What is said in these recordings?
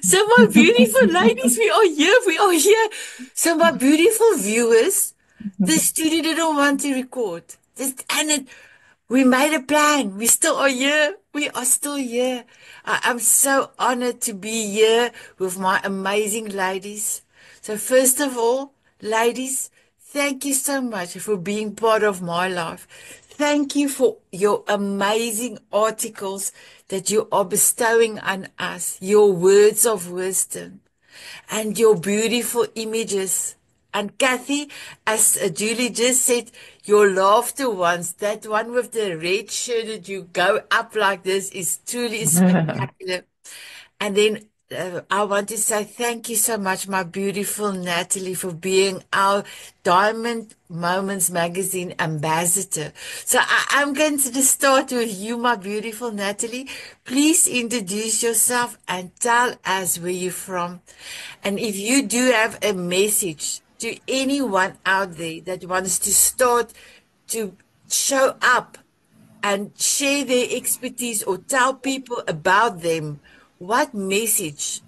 So my beautiful ladies, we are here, we are here. So my beautiful viewers, the studio didn't want to record. We made a plan. We still are here. We are still here. I'm so honored to be here with my amazing ladies. So first of all, ladies, thank you so much for being part of my life. Thank you for your amazing articles that you are bestowing on us, your words of wisdom and your beautiful images. And Cathy, as Julie just said, your laughter ones, that one with the red shirt that you go up like this is truly spectacular. And then I want to say thank you so much, my beautiful Nattolie, for being our Diamond Moments Magazine ambassador. So I'm going to just start with you, my beautiful Nattolie. Please introduce yourself and tell us where you're from. And if you do have a message to anyone out there that wants to start to show up and share their expertise or tell people about them, what message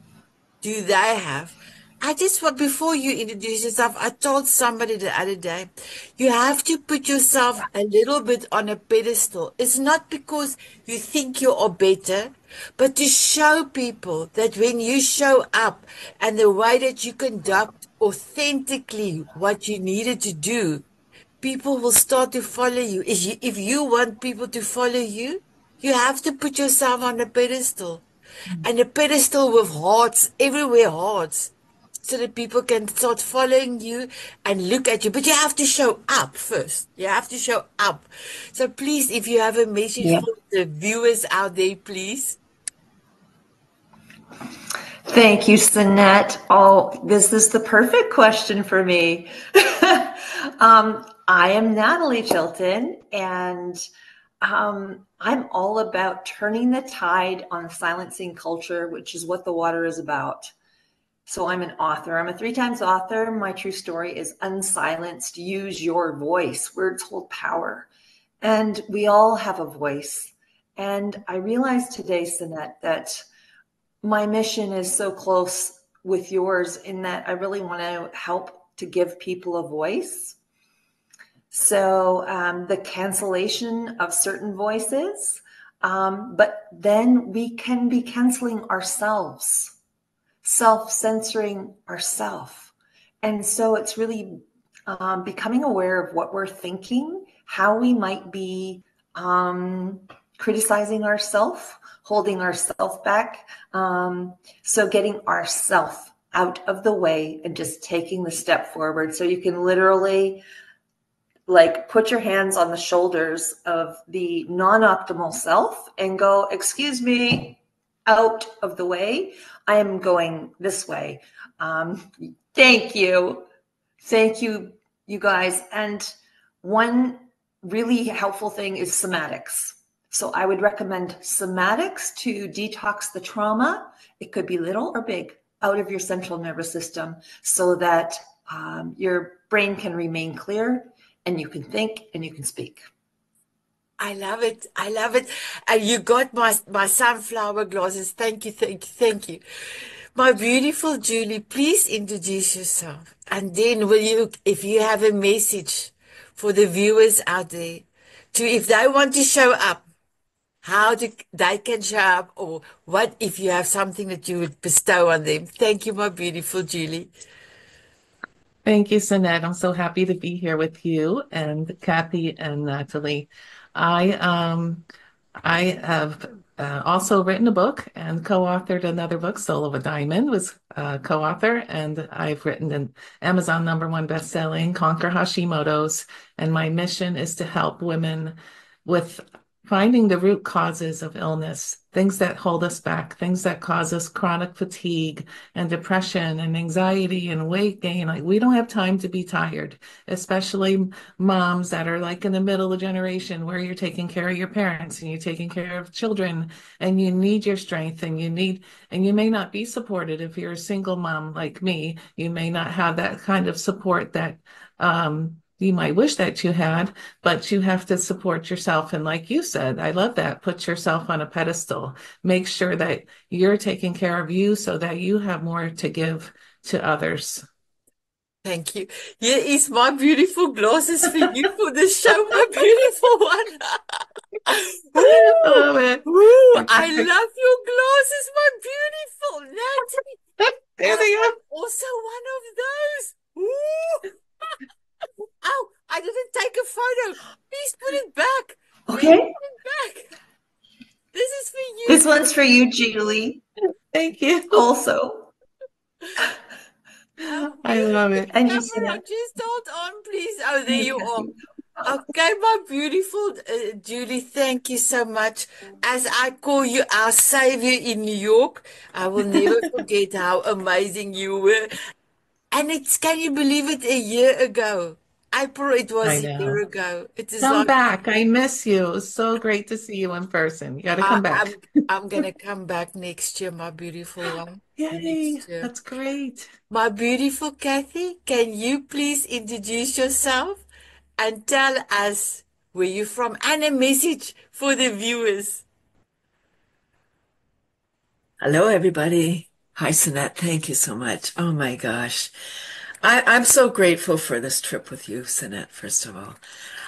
do they have? I just want, before you introduce yourself, I told somebody the other day, you have to put yourself a little bit on a pedestal. It's not because you think you are better, but to show people that when you show up and the way that you conduct authentically what you needed to do, people will start to follow you. If you want people to follow you, you have to put yourself on a pedestal. And a pedestal with hearts, everywhere hearts, so that people can start following you and look at you. But you have to show up first. You have to show up. So please, if you have a message Yeah. for the viewers out there, please. Thank you, Sanet. Oh, this is the perfect question for me. I am Nattolie Chilton, and I'm all about turning the tide on silencing culture, which is what the water is about. So I'm an author. I'm a 3 times author. My true story is Unsilenced. Use your voice. Words hold power. And we all have a voice. And I realized today, Sanet, that my mission is so close with yours in that I really want to help to give people a voice. So the cancellation of certain voices, but then we can be canceling ourselves, self-censoring ourselves. And so it's really becoming aware of what we're thinking, how we might be criticizing ourselves, holding ourselves back. So getting ourself out of the way and just taking the step forward. So you can literally like put your hands on the shoulders of the non-optimal self and go, excuse me, out of the way. I am going this way. Thank you. Thank you, you guys. And one really helpful thing is somatics. So I would recommend somatics to detox the trauma. It could be little or big out of your central nervous system so that your brain can remain clear and you can think and you can speak. I love it. I love it. And you got my sunflower glasses. Thank you, thank you, thank you. My beautiful Julie, please introduce yourself. And then will you, if you have a message for the viewers out there, to if they want to show up, they can show up, or what if you have something that you would bestow on them. Thank you, my beautiful Julie. Thank you, Sanet. I'm so happy to be here with you and Cathy and Nattolie. I I have also written a book and co-authored another book. Soul of a Diamond was co-author, and I've written an Amazon #1 best-selling Conquer Hashimoto's. And my mission is to help women with finding the root causes of illness, things that hold us back, things that cause us chronic fatigue and depression and anxiety and weight gain. Like, we don't have time to be tired, especially moms that are like in the middle of generation where you're taking care of your parents and you're taking care of children and you need your strength and you may not be supported if you're a single mom like me. You may not have that kind of support that you might wish that you had, but you have to support yourself. And like you said, I love that. Put yourself on a pedestal. Make sure that you're taking care of you so that you have more to give to others. Thank you. Here is my beautiful glasses for you for the show, my beautiful one. I Ooh, love it. ooh, I Okay. love your glasses, my beautiful Natalie. There they are. I'm also one of those. Ooh. Oh, I didn't take a photo. Please put it back. Please Okay. put it back. This is for you. This one's for you, Julie, Thank you. also. I Where's love the it. And you see camera? that? Just hold on, please. Oh, there Here, you are. Cathy. Okay, my beautiful Julie, thank you so much. As I call you our savior in New York, I will never forget how amazing you were. And can you believe it, a year ago? April, it I was a year know. ago. It is Come like, back. I miss you. It's so great to see you in person. You got to I, come back. I'm gonna come back next year, my beautiful one. Yay. Next year. That's great. My beautiful Kathy, can you please introduce yourself and tell us where you're from and a message for the viewers? Hello, everybody. Hi, Sanet. Thank you so much. Oh my gosh. I'm so grateful for this trip with you, Sanet, first of all.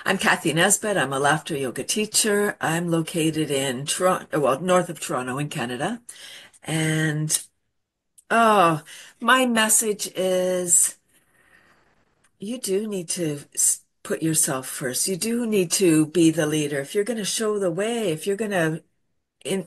I'm Cathy Nesbitt. I'm a laughter yoga teacher. I'm located in Toronto, well, north of Toronto in Canada. And oh, my message is you do need to put yourself first. You do need to be the leader. If you're going to show the way, if you're going to in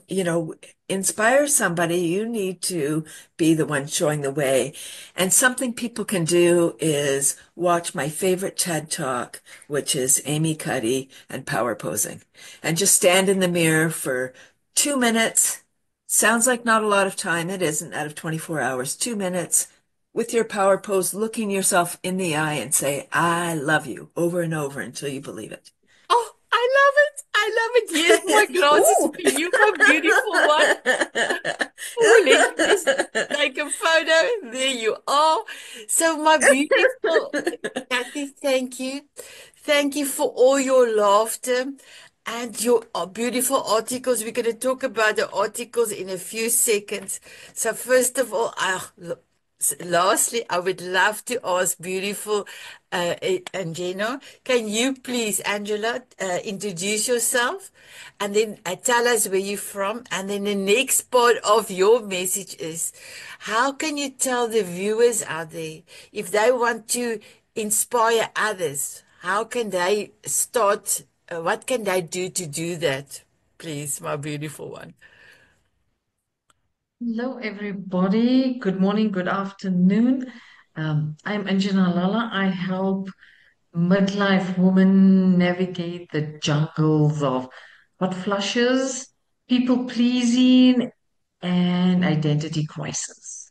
inspire somebody, you need to be the one showing the way. And something people can do is watch my favorite TED talk, which is Amy Cuddy and power posing, and just stand in the mirror for 2 minutes. Sounds like not a lot of time. It isn't, out of 24 hours. 2 minutes with your power pose, looking yourself in the eye and say, I love you, over and over until you believe it. Oh, I love it. I love it. Here's my glasses Ooh. for you, my beautiful one. Oh, let me just take a photo. There you are. So, my beautiful Kathy, thank you. Thank you for all your laughter and your beautiful articles. We're going to talk about the articles in a few seconds. So, first of all, lastly, I would love to ask beautiful Angela, can you please, Angela, introduce yourself and then tell us where you're from? And then the next part of your message is, how can you tell the viewers out there if they want to inspire others? How can they start? What can they do to do that? Please, my beautiful one. Hello, everybody. Good morning, good afternoon. I'm Anjana Lala. I help midlife women navigate the jungles of hot flushes, people pleasing, and identity crisis.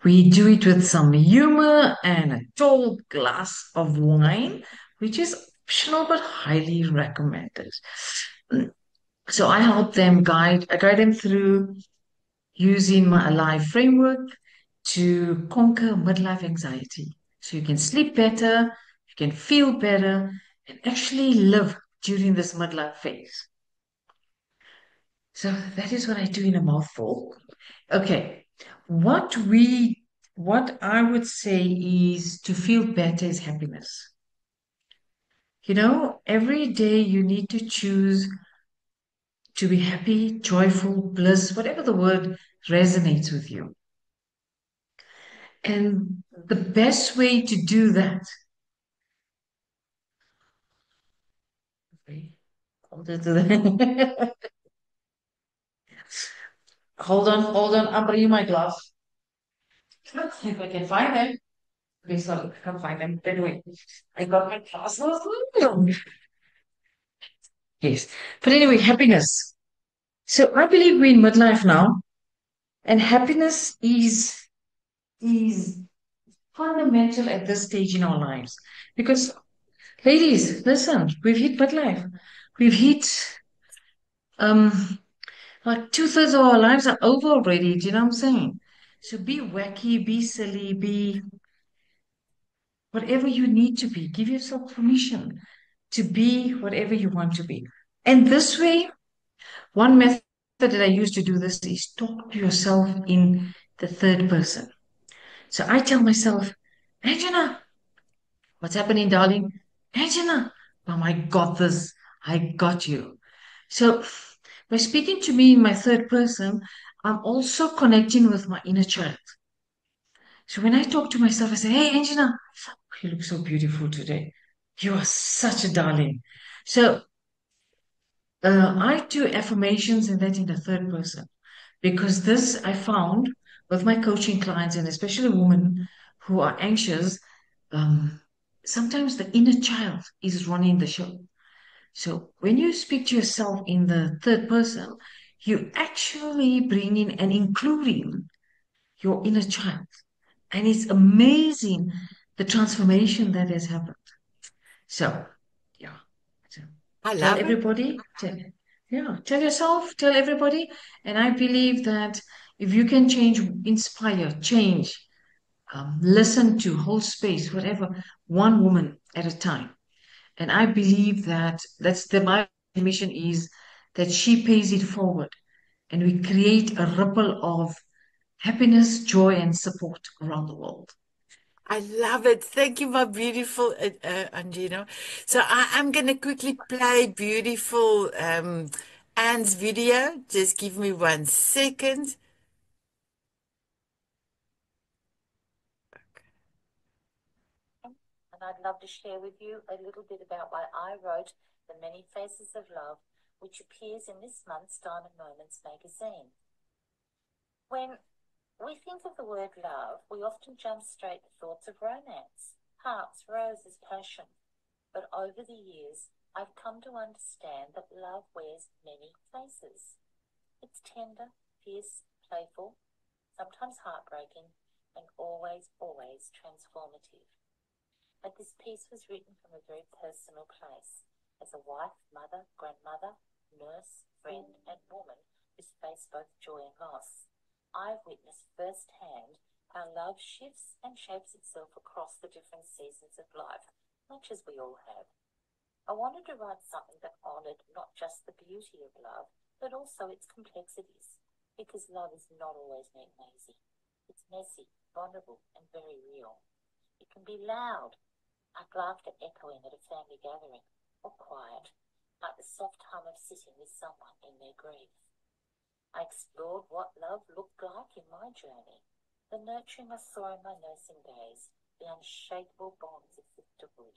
We do it with some humor and a tall glass of wine, which is optional but highly recommended. So I guide them through using my Alive framework to conquer midlife anxiety. So you can sleep better, you can feel better, and actually live during this midlife phase. So that is what I do in a mouthful. Okay. What we what I would say is to feel better is happiness. Every day you need to choose to be happy, joyful, bliss, whatever the word resonates with you. And the best way to do that, hold on to that. Hold on. I'm bringing my gloves. If I can find them. Please, I can't find them. Anyway, I got my glasses. Yes. But anyway, happiness. So I believe we're in midlife now, and happiness is fundamental at this stage in our lives. Because, ladies, listen, we've hit midlife. We've hit um like two-thirds of our lives are over already. Do you know what I'm saying? So be wacky, be silly, be whatever you need to be. Give yourself permission to be whatever you want to be. And this way, one method that I use to do this is talk to yourself in the third person. So I tell myself, Angela, what's happening, darling? Angela, Mom, I got this. I got you. So by speaking to me in my third person, I'm also connecting with my inner child. So when I talk to myself, I say, hey, Angela, you look so beautiful today. You are such a darling. So I do affirmations and that in the third person because this I found with my coaching clients and especially women who are anxious, um, sometimes the inner child is running the show. So when you speak to yourself in the third person, you actually bring in and including your inner child. And it's amazing the transformation that has happened. So, yeah. So, I tell love it. everybody. Tell yourself, tell everybody. And I believe that if you can change, inspire, change, listen to, hold space, whatever, one woman at a time. And I believe that my mission is that she pays it forward and we create a ripple of happiness, joy, and support around the world. I love it. Thank you, my beautiful Angina. So I'm going to quickly play beautiful Anne's video. Just give me 1 second. And I'd love to share with you a little bit about why I wrote The Many Faces of Love, which appears in this month's Diamond Moments magazine. When we think of the word love, we often jump straight to thoughts of romance, hearts, roses, passion. But over the years, I've come to understand that love wears many faces. It's tender, fierce, playful, sometimes heartbreaking, and always, always transformative. But this piece was written from a very personal place, as a wife, mother, grandmother, nurse, friend, and woman who's faced both joy and loss. I've witnessed firsthand how love shifts and shapes itself across the different seasons of life, much as we all have. I wanted to write something that honoured not just the beauty of love, but also its complexities, because love is not always neat and easy. It's messy, vulnerable, and very real. It can be loud, like laughter echoing at a family gathering, or quiet, like the soft hum of sitting with someone in their grief. I explored what love looked like in my journey, the nurturing I saw in my nursing days, the unshakable bonds of sisterhood,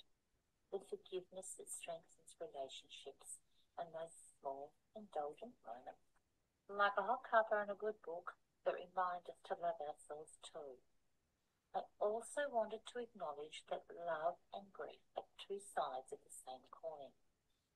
the forgiveness that strengthens relationships, and those small, indulgent moments, like a hot cuppa and a good book, that remind us to love ourselves too. I also wanted to acknowledge that love and grief are two sides of the same coin.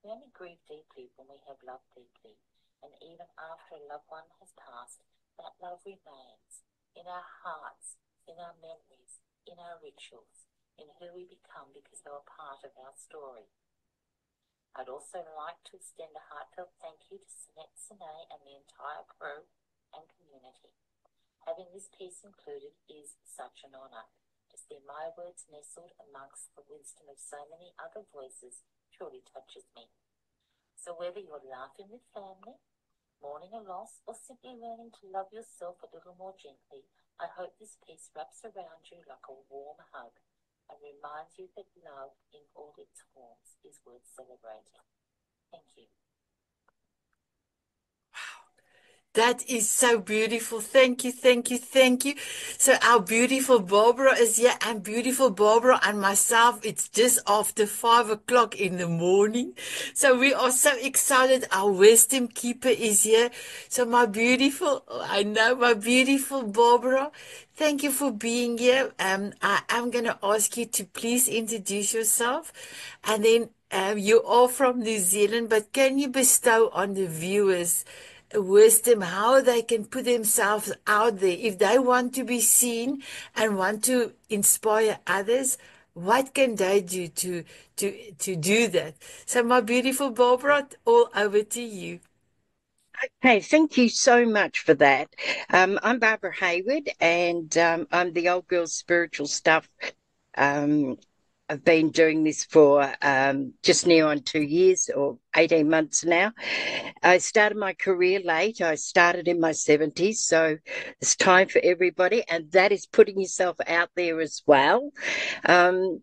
We only grieve deeply when we have loved deeply, and even after a loved one has passed, that love remains in our hearts, in our memories, in our rituals, in who we become because they were part of our story. I'd also like to extend a heartfelt thank you to Sanet, Soné and the entire crew and community. Having this piece included is such an honour. To see my words nestled amongst the wisdom of so many other voices truly touches me. So whether you're laughing with family, mourning a loss, or simply learning to love yourself a little more gently, I hope this piece wraps around you like a warm hug and reminds you that love in all its forms is worth celebrating. Thank you. That is so beautiful. Thank you, thank you, thank you. So our beautiful Barbara is here, and beautiful Barbara and myself, it's just after 5 o'clock in the morning. So we are so excited. Our wisdom keeper is here. So my beautiful Barbara, thank you for being here. I am going to ask you to please introduce yourself, and then you are from New Zealand, but can you bestow on the viewers wisdom, how they can put themselves out there if they want to be seen and want to inspire others? What can they do to do that? So my beautiful Barbara, all over to you. Okay, thank you so much for that. I'm Barbara Hayward, and I'm the Old Girls Spiritual Stuff I've been doing this for just near on 2 years or 18 months now. I started my career late. I started in my 70s, so it's time for everybody, and that is putting yourself out there as well. Um,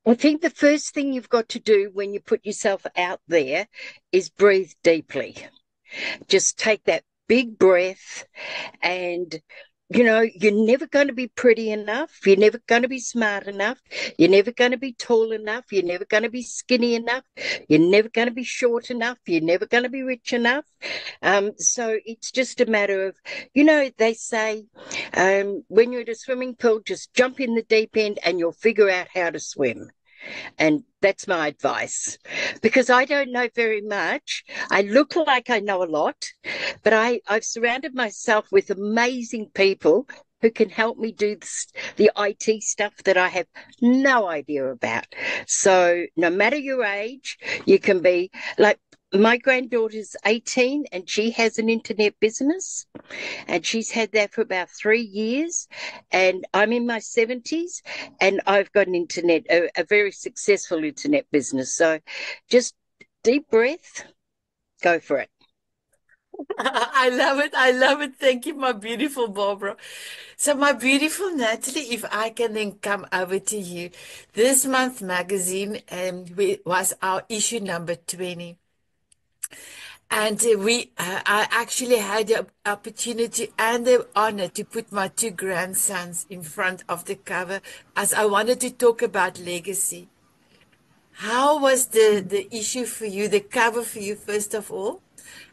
I think the first thing you've got to do when you put yourself out there is breathe deeply. Just take that big breath, and you're never going to be pretty enough. You're never going to be smart enough. You're never going to be tall enough. You're never going to be skinny enough. You're never going to be short enough. You're never going to be rich enough. So it's just a matter of, they say when you're at a swimming pool, just jump in the deep end and you'll figure out how to swim. And that's my advice, because I don't know very much. I look like I know a lot, but I've surrounded myself with amazing people who can help me do the IT stuff that I have no idea about. So no matter your age, you can be like, my granddaughter's 18 and she has an internet business, and she's had that for about 3 years. And I'm in my 70s and I've got a very successful internet business. So just deep breath, go for it. I love it. I love it. Thank you, my beautiful Barbara. So, my beautiful Natalie, if I can then come over to you. This month magazine was our issue number 20. And I actually had the opportunity and the honor to put my two grandsons in front of the cover, as I wanted to talk about legacy. How was the issue for you, the cover for you, first of all?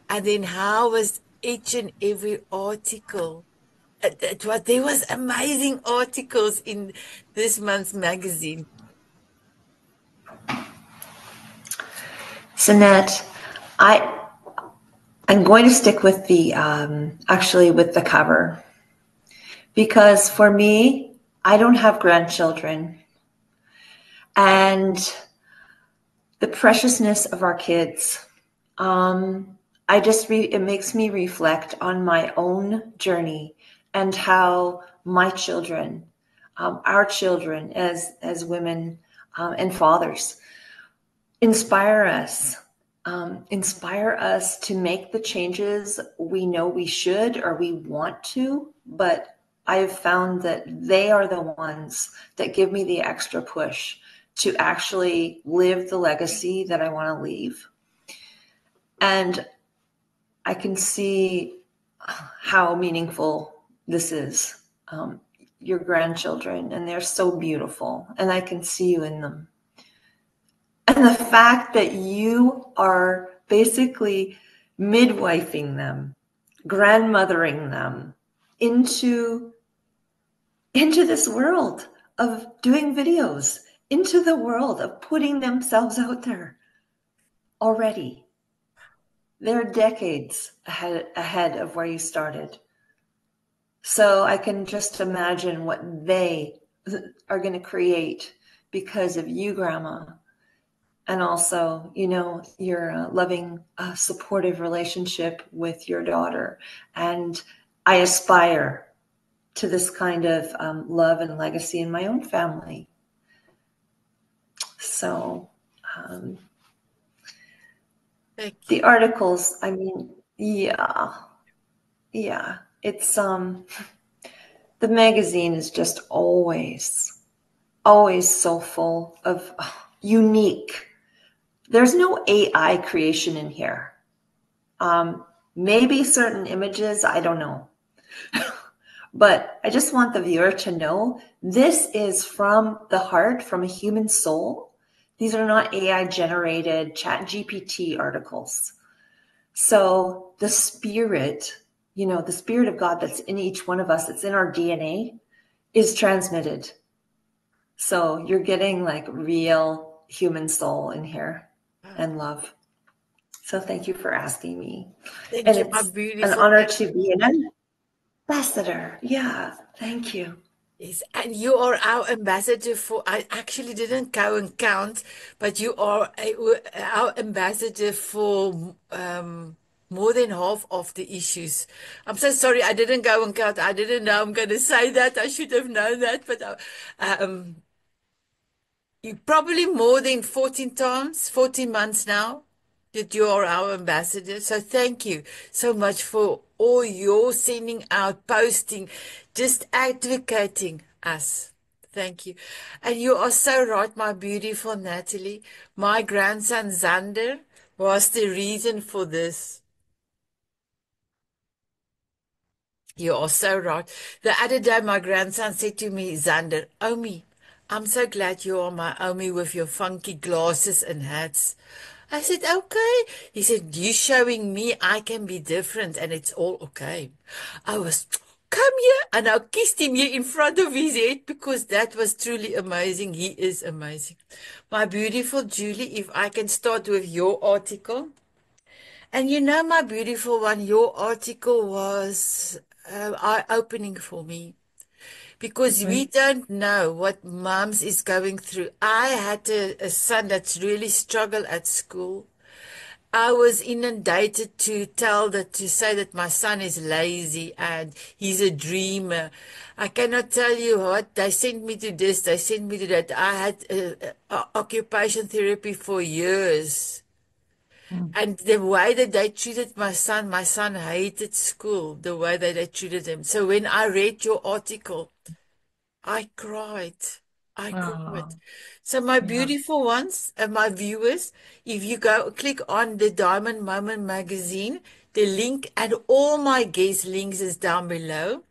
And then how was each and every article? There was amazing articles in this month's magazine. Sanet, I'm going to stick with with the cover, because for me, I don't have grandchildren, and the preciousness of our kids, it makes me reflect on my own journey and how my children, our children as women and fathers, inspire us to make the changes we know we should or we want to, but I've found that they are the ones that give me the extra push to actually live the legacy that I want to leave. And I can see how meaningful this is. Your grandchildren, and they're so beautiful, and I can see you in them. And the fact that you are basically midwifing them, grandmothering them into this world of doing videos, into the world of putting themselves out there already. They're decades ahead of where you started. So I can just imagine what they are going to create because of you, Grandma. And also, your loving, supportive relationship with your daughter. And I aspire to this kind of love and legacy in my own family. So the articles, I mean, yeah. It's the magazine is just always so full of unique. There's no AI creation in here. Maybe certain images, I don't know. But I just want the viewer to know this is from the heart, from a human soul. These are not AI generated ChatGPT articles. So the spirit, the spirit of God that's in each one of us, that's in our DNA, is transmitted. So you're getting like real human soul in here and love. So thank you for asking me. Thank and you, it's beautiful. an honor to be an ambassador. Yeah, thank you. Yes, and you are our ambassador for, I actually didn't go and count, but you are our ambassador for more than half of the issues. I'm so sorry, I didn't go and count. I didn't know I'm going to say that. I should have known that, but You probably more than 14 times, 14 months now that you are our ambassador. So thank you so much for all your sending out, posting, just advocating us. Thank you. And you are so right, my beautiful Nattolie. My grandson Xander was the reason for this. You are so right. The other day, my grandson said to me, Xander, Omi, I'm so glad you are my Omi with your funky glasses and hats. I said, okay. He said, you showing me I can be different and it's all okay. I was, come here. And I kissed him here in front of his head because that was truly amazing. He is amazing. My beautiful Julie, if I can start with your article. And you know, my beautiful one, your article was eye-opening for me because we don't know what mums is going through. I had a son that's really struggled at school. I was inundated to say that my son is lazy and he's a dreamer. I cannot tell you what, they sent me to this, they sent me to that. I had occupation therapy for years. And the way that they treated my son hated school, the way that they treated him. So when I read your article, I cried. I cried. Oh, So my yeah. beautiful ones and my viewers, if you go click on the Diamond Moment magazine, the link and all my guest links is down below.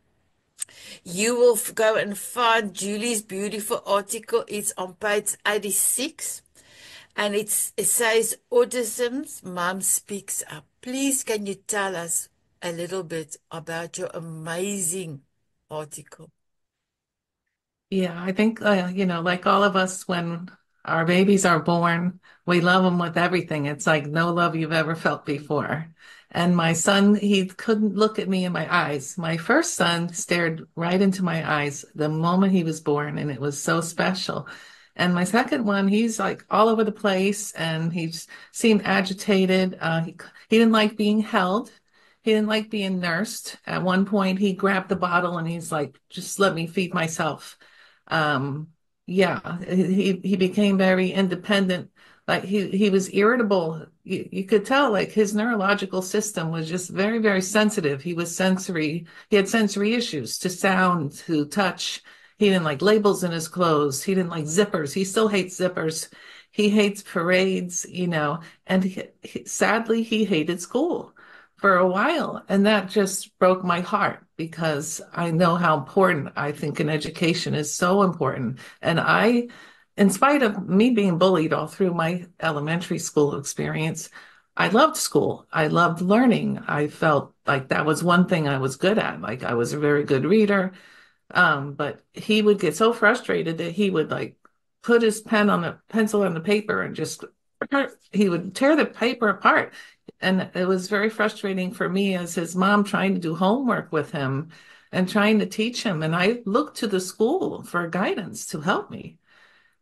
You will go and find Julie's beautiful article. It's on page 86. And it says, Autism's Mom Speaks Up. Please, can you tell us a little bit about your amazing article? Yeah, I think, like all of us, when our babies are born, we love them with everything. It's like no love you've ever felt before. And my son, he couldn't look at me in my eyes. My first son stared right into my eyes the moment he was born, and it was so special. And my second one, he's like all over the place, and he seemed agitated. He didn't like being held. He didn't like being nursed. At one point, he grabbed the bottle and he's like, just let me feed myself. Um, yeah, he became very independent. Like he was irritable. You could tell like his neurological system was just very, very sensitive. He had sensory issues to sound, to touch. He didn't like labels in his clothes. He didn't like zippers. He still hates zippers. He hates parades, and sadly he hated school for a while. And that just broke my heart because I know how important I think an education is so important. And in spite of me being bullied all through my elementary school experience, I loved school. I loved learning. I felt like that was one thing I was good at. Like I was a very good reader. But he would get so frustrated that he would like put his pencil on the paper and just he would tear the paper apart. And it was very frustrating for me as his mom trying to do homework with him and trying to teach him. And I looked to the school for guidance to help me.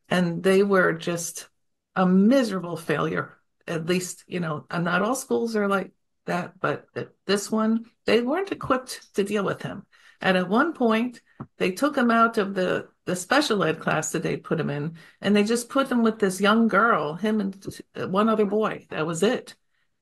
And they were just a miserable failure. At least, and not all schools are like that, but this one, they weren't equipped to deal with him. And at one point, they took him out of the special ed class that they put him in, and they just put him with this young girl, him and one other boy. That was it.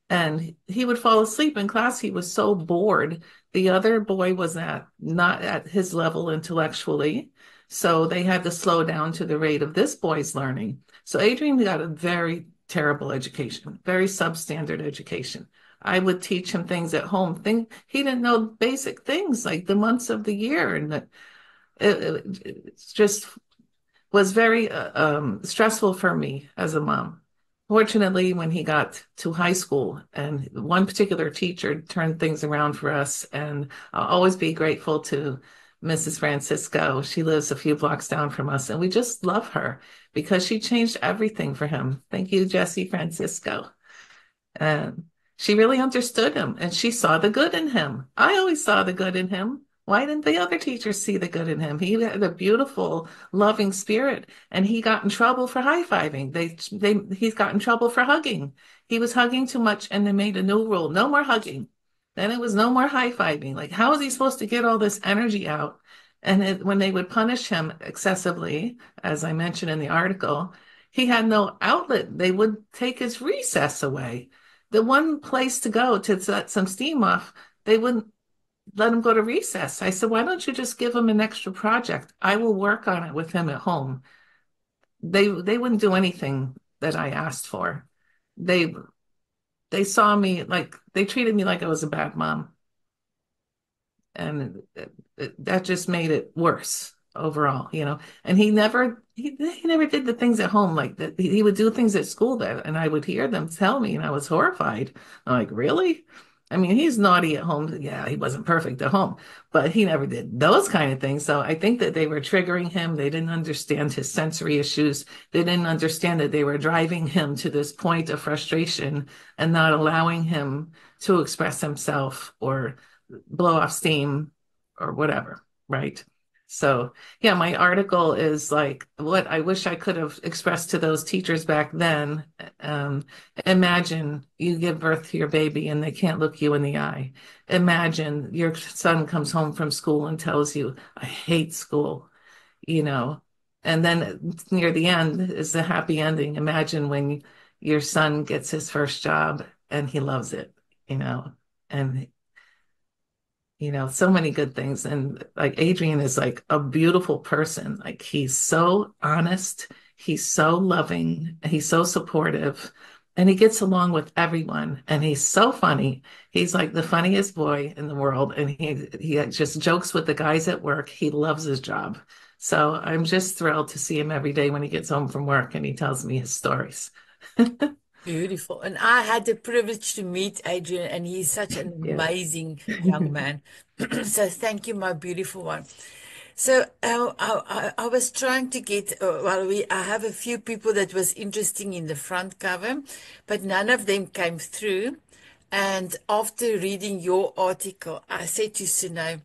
And he would fall asleep in class. He was so bored. The other boy was not at his level intellectually. So they had to slow down to the rate of this boy's learning. So Adrian got a very terrible education, very substandard education. I would teach him things at home. He didn't know basic things like the months of the year. And it just was very stressful for me as a mom. Fortunately, when he got to high school, and one particular teacher turned things around for us, and I'll always be grateful to Mrs. Francisco. She lives a few blocks down from us, and we just love her because she changed everything for him. Thank you, Jessie Francisco. And she really understood him, and she saw the good in him. I always saw the good in him. Why didn't the other teachers see the good in him? He had a beautiful, loving spirit, and he got in trouble for high-fiving. He's got in trouble for hugging. He was hugging too much, and they made a new rule: no more hugging. Then it was no more high-fiving. Like, how is he supposed to get all this energy out And when they would punish him excessively, as I mentioned in the article, he had no outlet. They would take his recess away. The one place to go to let some steam off, they wouldn't let him go to recess. I said, why don't you just give him an extra project? I will work on it with him at home. They wouldn't do anything that I asked for. They they saw me like they treated me like I was a bad mom, and that just made it worse overall, you know. And he never did the things at home like that. He would do things at school that, and I would hear them tell me, and I was horrified. I'm like, really? I mean, he's naughty at home. Yeah, he wasn't perfect at home, but he never did those kind of things. So I think that they were triggering him. They didn't understand his sensory issues. They didn't understand that they were driving him to this point of frustration and not allowing him to express himself or blow off steam or whatever, right? So, yeah, my article is like what I wish I could have expressed to those teachers back then. Um, Imagine you give birth to your baby and they can't look you in the eye. Imagine your son comes home from school and tells you, I hate school, you know. And then near the end is the happy ending. Imagine when your son gets his first job and he loves it, you know, and so many good things. And like Adrian is like a beautiful person. Like he's so honest, he's so loving, he's so supportive, and he gets along with everyone. And he's so funny. He's like the funniest boy in the world. And he just jokes with the guys at work. He loves his job. So I'm just thrilled to see him every day when he gets home from work and he tells me his stories. Beautiful. And I had the privilege to meet Adrian, and he's such an Yeah. amazing young man. So thank you, my beautiful one. So I was trying to get, I have a few people that was interesting in the front cover, but none of them came through. And after reading your article, I said to Soné,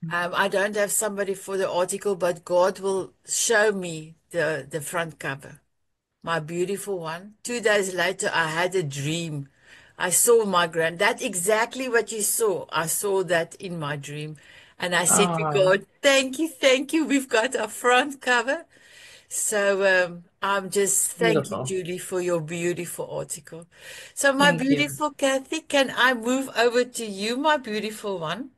I don't have somebody for the article, but God will show me the front cover. My beautiful one. 2 days later, I had a dream. I saw that's exactly what you saw. I saw that in my dream. And I said to Oh, God, thank you. We've got our front cover. So I'm just thank you, beautiful. Julie, for your beautiful article. So my Thank you. beautiful Kathy, can I move over to you, my beautiful one?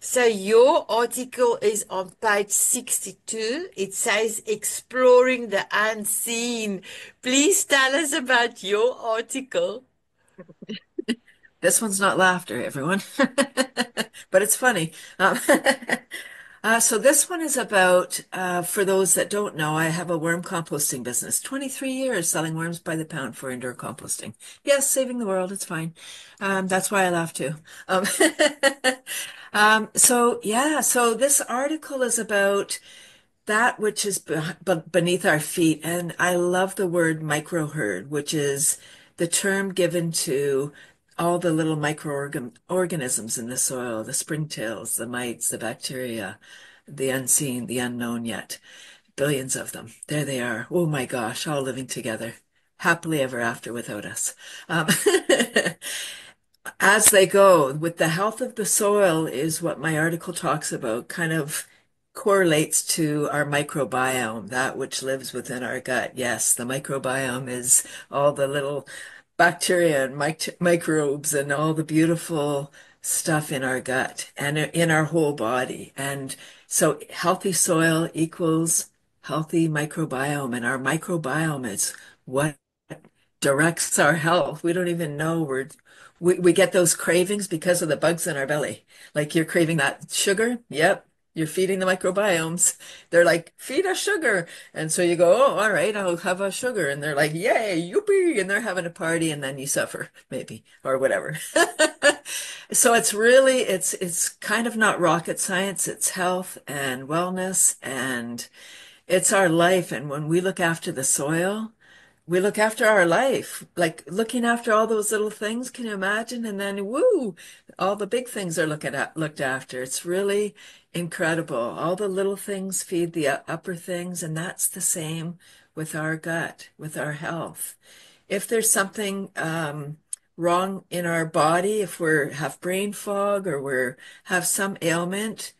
So your article is on page 62. It says exploring the unseen. Please tell us about your article. This one's not laughter, everyone, but it's funny. So this one is about, for those that don't know, I have a worm composting business. 23 years selling worms by the pound for indoor composting. Yes, saving the world, it's fine. That's why I laugh too. Um, so this article is about that which is beneath our feet. And I love the word microherd, which is the term given to all the little microorganisms in the soil, the springtails, the mites, the bacteria, the unseen, the unknown yet. Billions of them. There they are. Oh my gosh, all living together. Happily ever after without us. Um, as they go, with the health of the soil is what my article talks about, kind of correlates to our microbiome, that which lives within our gut. Yes, the microbiome is all the little bacteria and microbes and all the beautiful stuff in our gut and in our whole body. And so healthy soil equals healthy microbiome, and our microbiome is what directs our health. We don't even know we get those cravings because of the bugs in our belly. Like you're craving that sugar. Yep. You're feeding the microbiomes. They're like, feed us sugar. And so you go, oh, all right, I'll have a sugar. And they're like, yay, youpee. And they're having a party and then you suffer maybe or whatever. So it's kind of not rocket science. It's health and wellness and it's our life. And when we look after the soil, we look after our life, like looking after all those little things. Can you imagine? And then, woo, all the big things are looked after. It's really incredible. All the little things feed the upper things, and that's the same with our gut, with our health. If there's something wrong in our body, if we have brain fog or we have some ailment,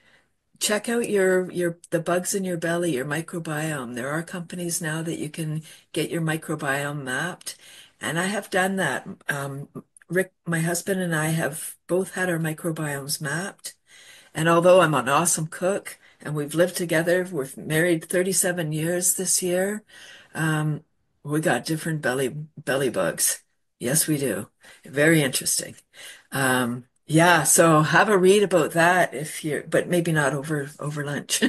check out the bugs in your belly, your microbiome. There are companies now that you can get your microbiome mapped, and I have done that. Rick, my husband, and I have both had our microbiomes mapped. And although I'm an awesome cook and we've lived together, we're married 37 years this year, we got different belly bugs. Yes, we do. Very interesting. Yeah, so have a read about that if you're, but maybe not over lunch.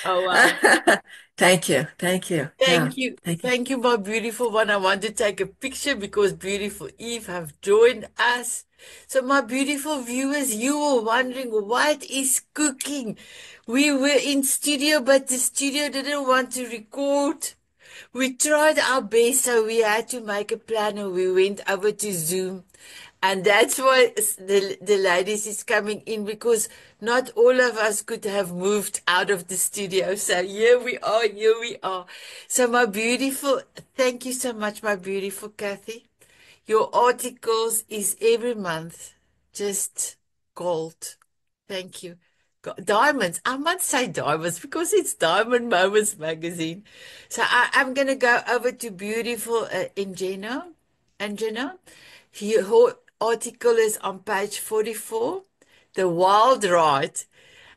Oh, wow. Thank you. Thank you. Yeah, Thank you. thank you. Thank you, my beautiful one. I want to take a picture because beautiful Eve have joined us. So my beautiful viewers, you were wondering what is cooking? We were in studio, but the studio didn't want to record. We tried our best, so we had to make a plan and we went over to Zoom. And that's why the ladies is coming in because not all of us could have moved out of the studio. So here we are, here we are. So my beautiful, thank you so much, my beautiful Cathy. Your articles is every month just gold. Thank you. Diamonds. I must say diamonds because it's Diamond Moments magazine. So I'm going to go over to beautiful Angena. Angena. Her article is on page 44, The Wild Ride.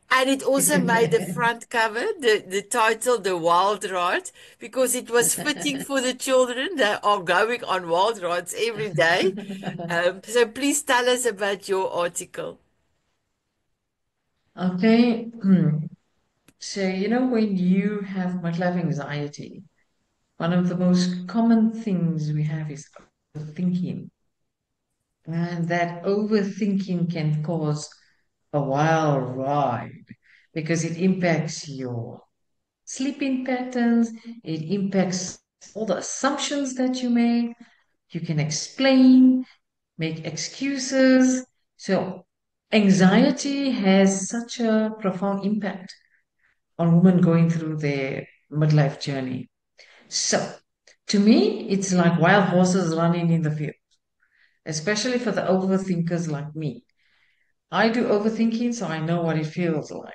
And it also made the front cover, the title, The Wild Ride, because it was fitting for the children that are going on wild rides every day. So please tell us about your article. Okay. So, when you have midlife anxiety, one of the most common things we have is overthinking. And that overthinking can cause a wild ride because it impacts your sleeping patterns, it impacts all the assumptions that you make. You can explain, make excuses. So, anxiety has such a profound impact on women going through their midlife journey. So, to me, it's like wild horses running in the field, especially for the overthinkers like me. I do overthinking, so I know what it feels like.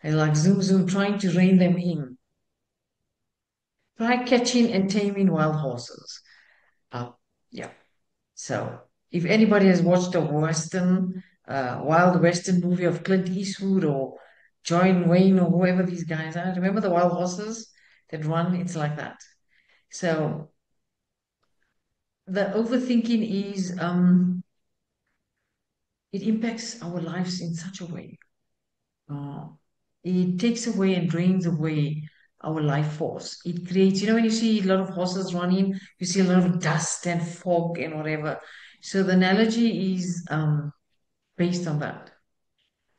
I like zoom, zoom, trying to rein them in. Try catching and taming wild horses. Uh, yeah. So, if anybody has watched a wild Western movie of Clint Eastwood or John Wayne or whoever these guys are, remember the wild horses that run? It's like that. So, the overthinking is it impacts our lives in such a way. Uh, it takes away and drains away our life force. It creates, when you see a lot of horses running, you see a lot of dust and fog and whatever. So the analogy is based on that.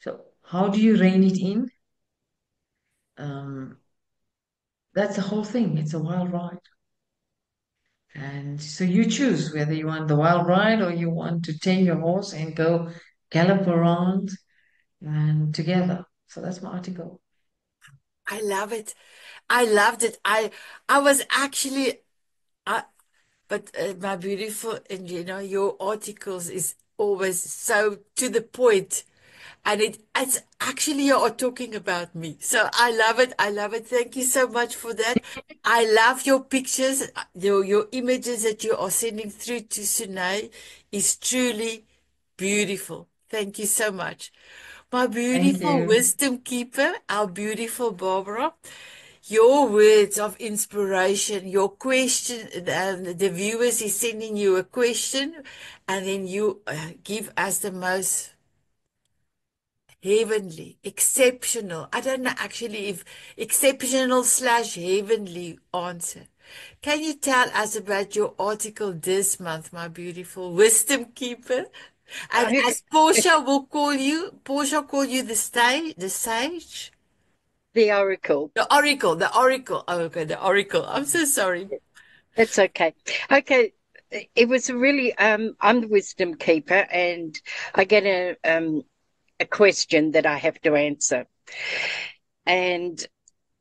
So how do you rein it in? Um, that's the whole thing. It's a wild ride. And so you choose whether you want the wild ride or you want to tame your horse and go gallop around and together. So that's my article. I love it. I loved it. I was actually, I, but my beautiful, and your articles is always so to the point, and it's actually you are talking about me. So I love it. I love it. Thank you so much for that. I love your pictures, your images that you are sending through to Soné is truly beautiful. Thank you so much. My Thank beautiful you. wisdom keeper, our beautiful Barbara, your words of inspiration, your question, the viewers is sending you a question, and then you give us the most heavenly, exceptional, I don't know actually if exceptional / heavenly answer. Can you tell us about your article this month, my beautiful wisdom keeper? And I, as Portia will call you, Portia call you the sage? the Oracle. The oracle, the oracle. Oh, okay, the oracle. I'm so sorry. That's okay. Okay. It was really, I'm the wisdom keeper and I get a question that I have to answer. And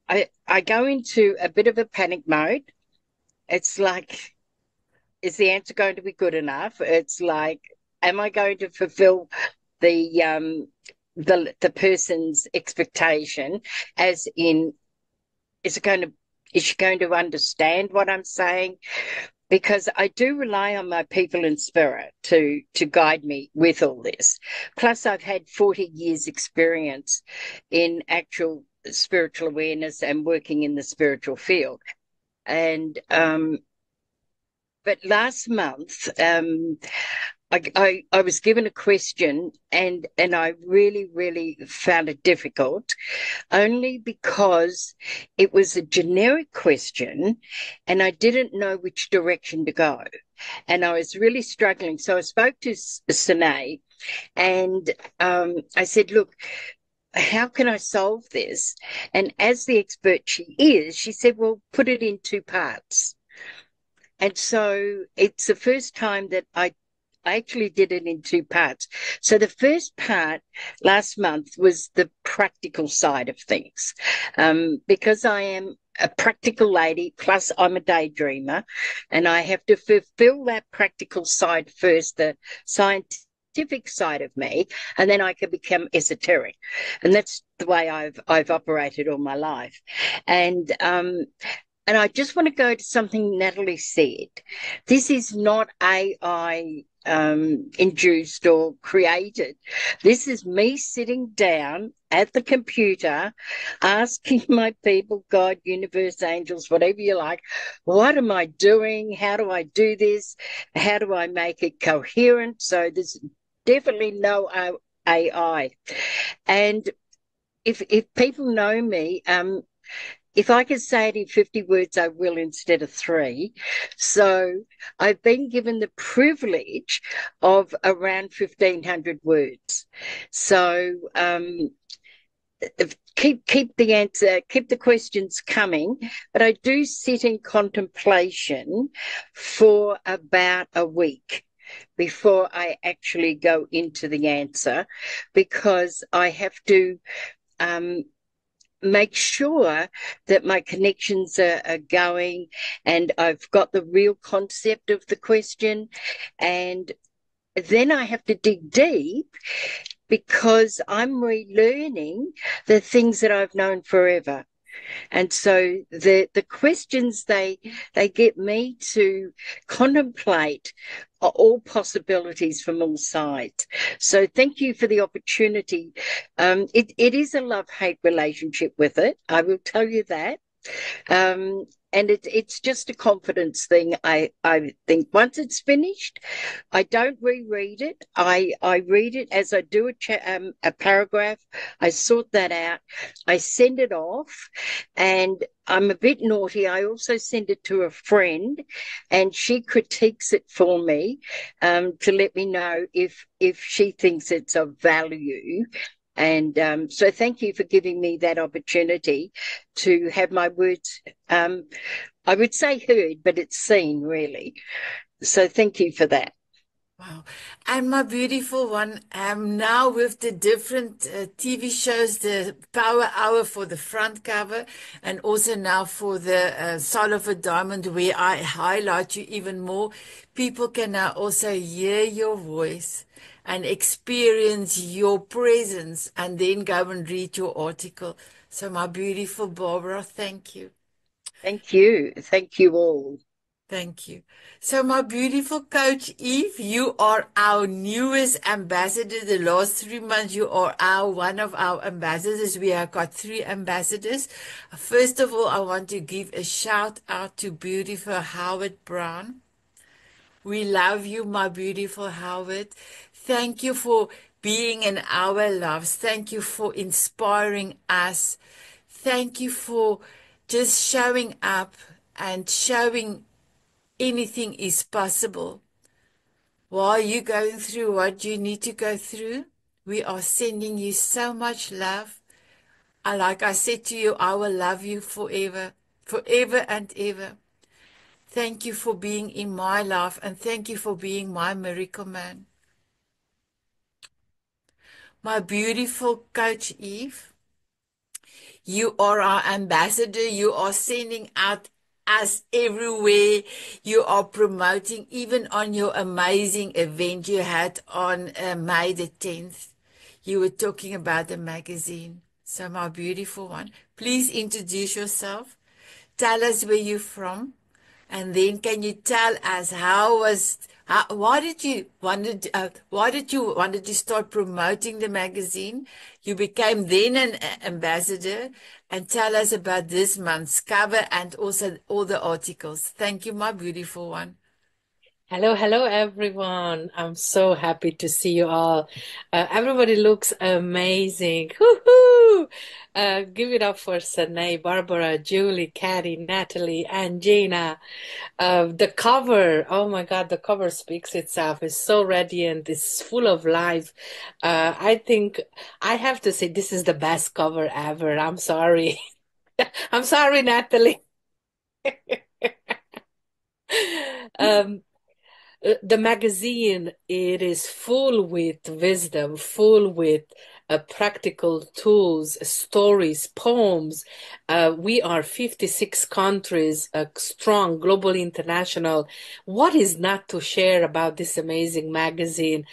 I go into a bit of a panic mode. It's like is the answer going to be good enough? It's like, am I going to fulfill the the person's expectation, as in, is she going to understand what I'm saying? Because I do rely on my people in spirit to guide me with all this. Plus, I've had 40 years experience in actual spiritual awareness and working in the spiritual field. And but last month, I was given a question, and I really, really found it difficult, only because it was a generic question and I didn't know which direction to go. And I was really struggling. So I spoke to Soné, and I said, look, how can I solve this? And as the expert she is, she said, well, put it in two parts. And so it's the first time that I actually did it in two parts. So the first part last month was the practical side of things. Because I am a practical lady, plus I'm a daydreamer, and I have to fulfill that practical side first, the scientific side of me, and then I can become esoteric. And that's the way I've operated all my life. And I just want to go to something Nattolie said. This is not AI induced or created. This is me sitting down at the computer, asking my people, God, universe, angels, whatever you like, what am I doing? How do I do this? How do I make it coherent? So there's definitely no AI. And if people know me, if I could say it in 50 words, I will instead of 3. So I've been given the privilege of around 1,500 words. So keep the answer, keep the questions coming. But I do sit in contemplation for about a week before I actually go into the answer, because I have to make sure that my connections are going and I've got the real concept of the question. And then I have to dig deep, because I'm relearning the things that I've known forever. And so the questions, they get me to contemplate all possibilities from all sides. So thank you for the opportunity. It is a love-hate relationship with it, I will tell you that. And it's just a confidence thing. I think once it's finished, I don't reread it. I read it as I do a paragraph. I sort that out. I send it off, and I'm a bit naughty. I also send it to a friend, and she critiques it for me, to let me know if she thinks it's of value. And so thank you for giving me that opportunity to have my words, I would say heard, but it's seen, really. So thank you for that. Wow. And my beautiful one, now with the different TV shows, the Power Hour for the front cover, and also now for the Soul of a Diamond, where I highlight you even more, people can now also hear your voice and experience your presence, and then go and read your article. So my beautiful Barbara, thank you. Thank you. Thank you all. Thank you. So my beautiful coach Eve, you are our newest ambassador. The last 3 months, you are one of our ambassadors. We have got 3 ambassadors. First of all, I want to give a shout out to beautiful Howard Brown. We love you, my beautiful Howard. Thank you for being in our lives. Thank you for inspiring us. Thank you for just showing up and showing anything is possible. While you're going through what you need to go through, we are sending you so much love. Like I said to you, I will love you forever, forever and ever. Thank you for being in my life, and thank you for being my miracle man. My beautiful coach Eve, you are our ambassador. You are sending out us everywhere. You are promoting, even on your amazing event you had on May the 10th. You were talking about the magazine. So, my beautiful one, please introduce yourself. Tell us where you're from. And then can you tell us why did you wanted to start promoting the magazine? You became then an ambassador, and tell us about this month's cover and also all the articles. Thank you, my beautiful one. Hello, everyone. I'm so happy to see you all. Everybody looks amazing. Woohoo! Give it up for Sané, Barbara, Julie, Cathy, Nattolie, and Gina. The cover, oh my God, the cover speaks itself. It's so radiant. It's full of life. I think I have to say this is the best cover ever. I'm sorry. I'm sorry, Nattolie. Um, the magazine, it is full with wisdom, full with practical tools, stories, poems. We are 56 countries, strong, global, international. What is not to share about this amazing magazine?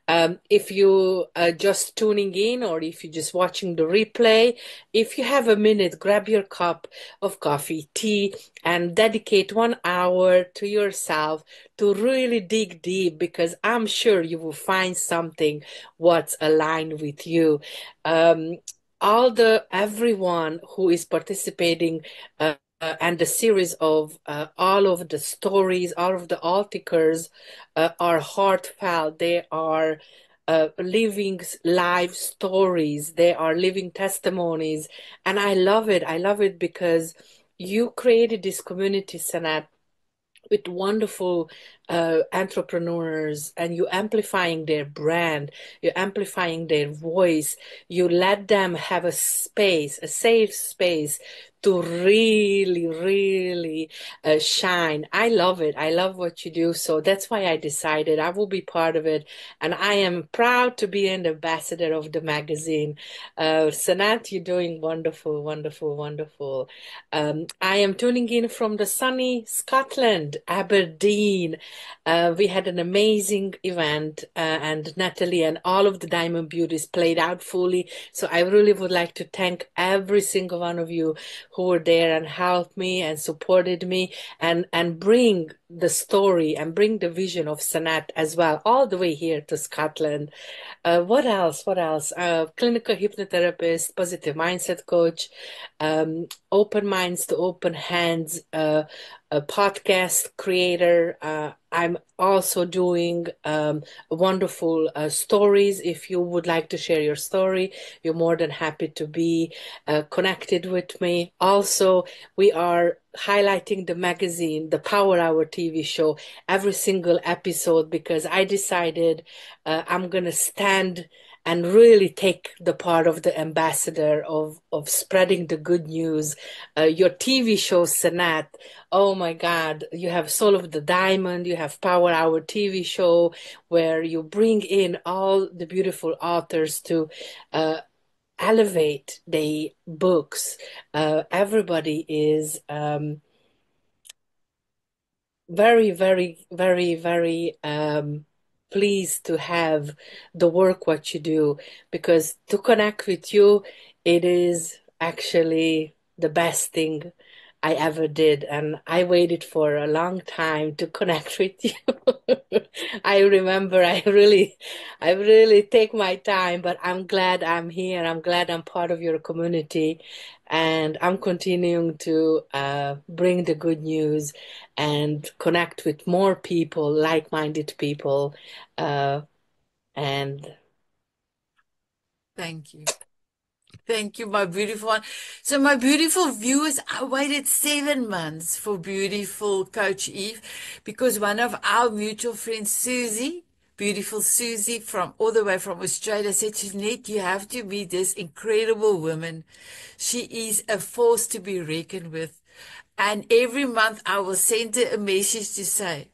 If you are just tuning in, or if you're just watching the replay, if you have a minute, grab your cup of coffee, tea, and dedicate 1 hour to yourself to really dig deep, because I'm sure you will find something what's aligned with you. Um, everyone who is participating, and the series of all of the stories, all of the articles are heartfelt. They are living live stories. They are living testimonies. And I love it. I love it because you created this community, Sanat, with wonderful entrepreneurs, and you amplifying their brand, you're amplifying their voice. You let them have a space, a safe space to really, really shine. I love it. I love what you do. So that's why I decided I will be part of it. And I am proud to be an ambassador of the magazine. Sanat, you're doing wonderful, wonderful, wonderful. I am tuning in from the sunny Scotland, Aberdeen. We had an amazing event, and Nattolie and all of the Diamond Beauties played out fully. So I really would like to thank every single one of you who were there and helped me and supported me, and bring the story and bring the vision of Sanat as well, all the way here to Scotland. What else? What else? Clinical hypnotherapist, positive mindset coach, open minds to open hands, a podcast creator. I'm also doing wonderful stories. If you would like to share your story, you're more than happy to be connected with me. Also, we are highlighting the magazine, the Power Hour TV show, every single episode, because I decided I'm going to stand and really take the part of the ambassador of spreading the good news. Your TV show, Sanat, oh my God, you have Soul of the Diamond, you have Power Hour TV show, where you bring in all the beautiful authors to elevate the books. Everybody is very, very, very, very pleased to have the work what you do, because to connect with you, it is actually the best thing I ever did, and I waited for a long time to connect with you. I remember I really take my time, but I'm glad I'm here. I'm glad I'm part of your community, and I'm continuing to bring the good news and connect with more people, like-minded people, and Thank you. Thank you, my beautiful one. So, my beautiful viewers, I waited 7 months for beautiful Coach Eve, because one of our mutual friends, Susie, beautiful Susie, from all the way from Australia, said, Jeanette, you have to be this incredible woman. She is a force to be reckoned with. And every month I will send her a message to say,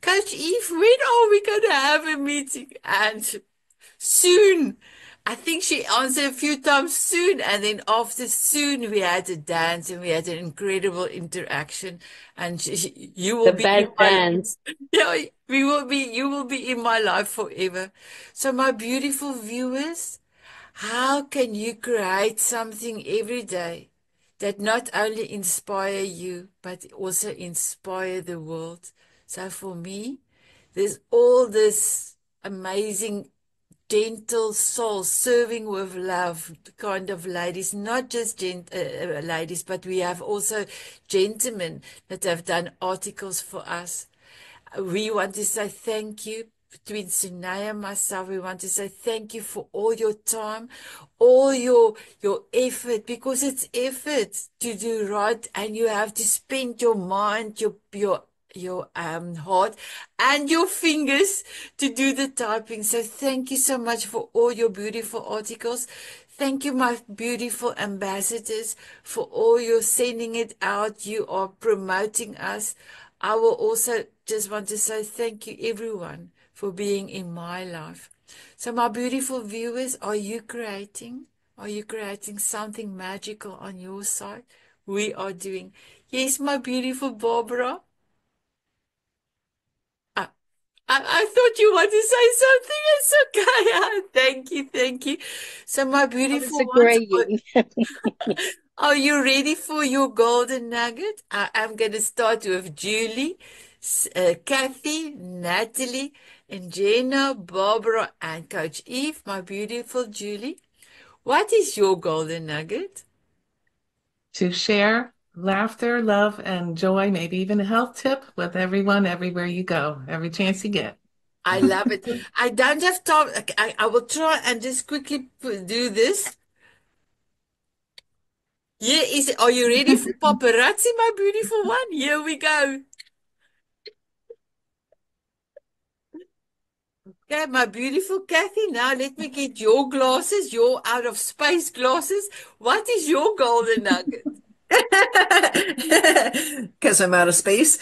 Coach Eve, when are we going to have a meeting? And soon. I think she answered a few times soon, and then after soon we had a dance and we had an incredible interaction. And you will The be in bad my dance. yeah, you will be in my life forever. So my beautiful viewers, how can you create something every day that not only inspire you, but also inspire the world? So for me, there's all this amazing gentle soul serving with love kind of ladies, not just ladies, but we have also gentlemen that have done articles for us. We want to say thank you. Between Soné and myself, we want to say thank you for all your time, all your effort, because it's effort to do right, and you have to spend your mind, your heart and your fingers to do the typing. So thank you so much for all your beautiful articles. Thank you, my beautiful ambassadors, for all your sending it out. You are promoting us. I will also just want to say thank you, everyone, for being in my life. So, my beautiful viewers, are you creating? Are you creating something magical on your side? We are doing. Yes, my beautiful Barbara. I thought you wanted to say something. It's okay. Thank you, thank you. So, my I was beautiful ones, agreeing. are you ready for your golden nugget? I am going to start with Julie, Cathy, Nattolie, and Jenna, Barbara, and Coach Eve. My beautiful Julie, what is your golden nugget? To share laughter, love, and joy, maybe even a health tip with everyone everywhere you go, every chance you get. I love it. I don't have time. I will try and just quickly do this. Here is it. Are you ready for paparazzi, my beautiful one? Here we go. Okay, my beautiful Cathy, now let me get your glasses, your out of space glasses. What is your golden nugget? Because I'm out of space.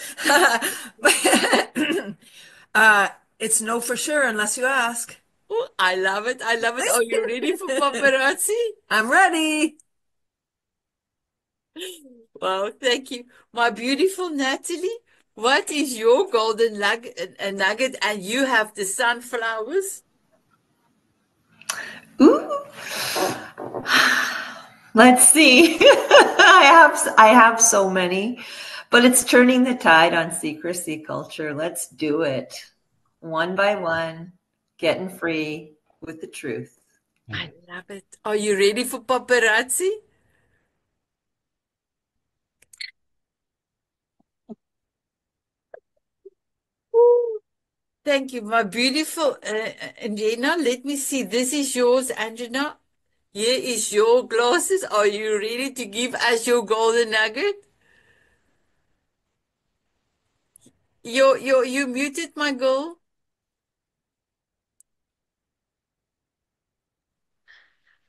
It's no for sure unless you ask. Oh, I love it. I love it. Are you ready for paparazzi? I'm ready. Well, thank you. My beautiful Nattolie, what is your golden nugget? And you have the sunflowers. Ooh. Let's see. I have so many, but it's turning the tide on secrecy culture. Let's do it. One by one, getting free with the truth. I love it. Are you ready for paparazzi? Ooh. Thank you, my beautiful Anjena. Let me see. This is yours, Anjena. Here is your glasses. Are you ready to give us your golden nugget? You muted, my girl.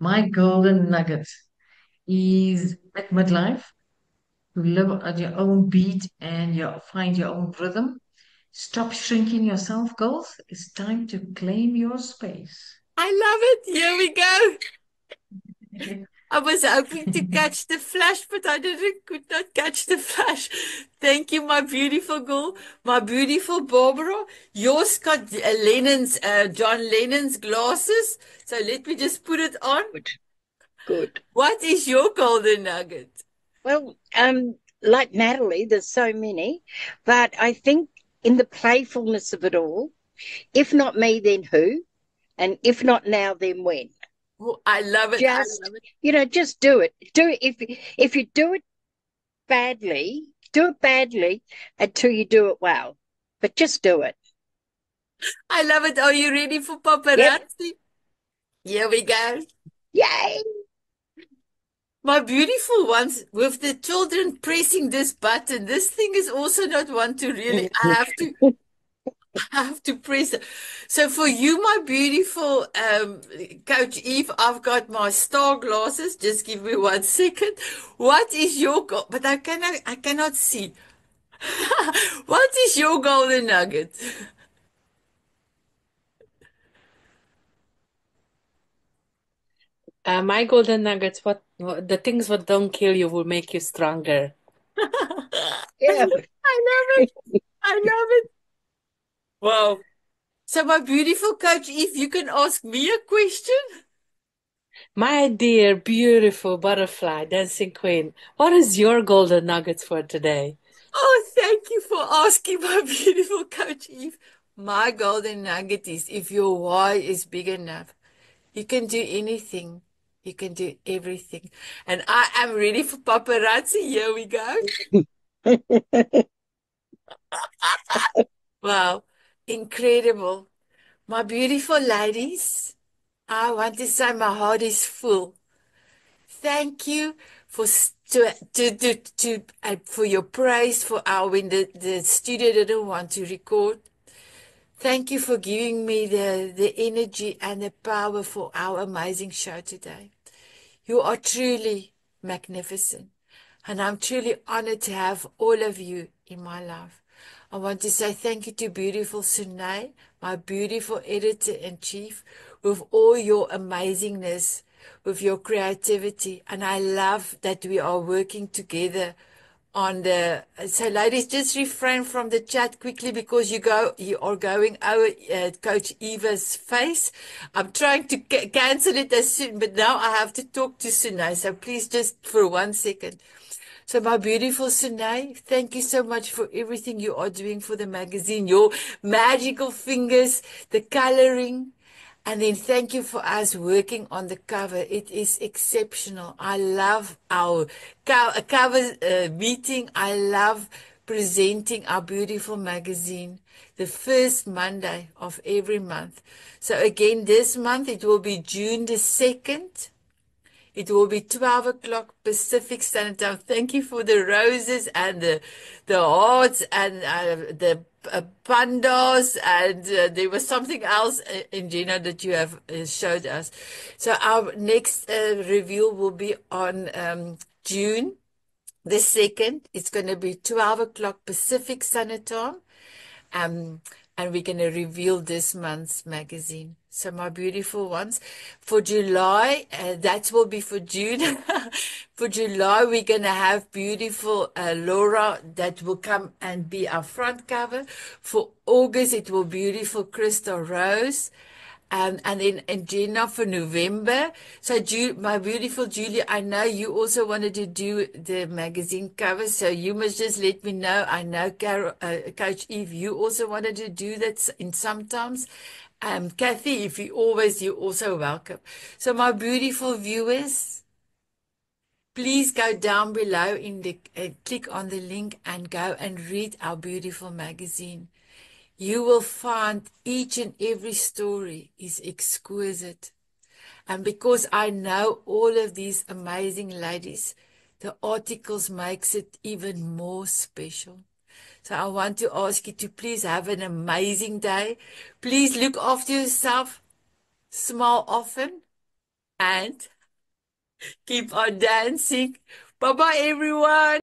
My golden nugget is at midlife to live at your own beat and find your own rhythm. Stop shrinking yourself, girls. It's time to claim your space. I love it. Here we go. I was hoping to catch the flash, but could not catch the flash. Thank you, my beautiful girl, my beautiful Barbara. Yours got John Lennon's glasses. So let me just put it on. Good. Good. What is your golden nugget? Well, like Nattolie, there's so many, but I think in the playfulness of it all, if not me, then who? And if not now, then when? Oh, I love it. Just, I love it. just do it. Do it. If you do it badly until you do it well. But just do it. I love it. Are you ready for paparazzi? Yep. Here we go. Yay! My beautiful ones, with the children pressing this button, this thing is also not one to really, I have to press it. So for you, my beautiful Coach Eve, I've got my star glasses. Just give me 1 second. What is your but I cannot see. What is your golden nugget? My golden nuggets, what the things what don't kill you will make you stronger. Yeah. I love it. I love it. Wow. So my beautiful coach, if you can ask me a question. My dear, beautiful butterfly, dancing queen, what is your golden nuggets for today? Oh, thank you for asking my beautiful coach Eve. My golden nugget is if your why is big enough, you can do anything. You can do everything. And I am ready for paparazzi. Here we go. Wow. Incredible. My beautiful ladies, I want to say my heart is full. Thank you for for your praise for our when the studio didn't want to record. Thank you for giving me the energy and the power for our amazing show today. You are truly magnificent, and I'm truly honored to have all of you in my life. I want to say thank you to beautiful Soné, my beautiful editor-in-chief, with all your amazingness, with your creativity, and I love that we are working together on the so ladies, just refrain from the chat quickly because you are going over Coach Eva's face. I'm trying to cancel it as soon, but now I have to talk to Sunay, so please just for 1 second. So my beautiful Sunay, thank you so much for everything you are doing for the magazine, your magical fingers, the coloring. And then thank you for us working on the cover. It is exceptional. I love our cover meeting. I love presenting our beautiful magazine the first Monday of every month. So again, this month it will be June the 2nd. It will be 12 o'clock Pacific Standard Time. Thank you for the roses and the hearts and the pandas, and there was something else in Gina that you have showed us. So our next review will be on June the 2nd. It's going to be 12 o'clock Pacific Standard Time. And we're going to reveal this month's magazine. So my beautiful ones, for July, that will be for June. For July, we're going to have beautiful Laura that will come and be our front cover. For August, it will be beautiful Crystal Rose. And then in Gina for November. So my beautiful Julie, I know you also wanted to do the magazine cover, so you must just let me know. I know Coach Eve, you also wanted to do that in sometimes. Cathy, if you're also welcome. So my beautiful viewers, please go down below in the click on the link and go and read our beautiful magazine. You will find each and every story is exquisite. And because I know all of these amazing ladies, the articles makes it even more special. So I want to ask you to please have an amazing day. Please look after yourself, smile often, and keep on dancing. Bye-bye, everyone.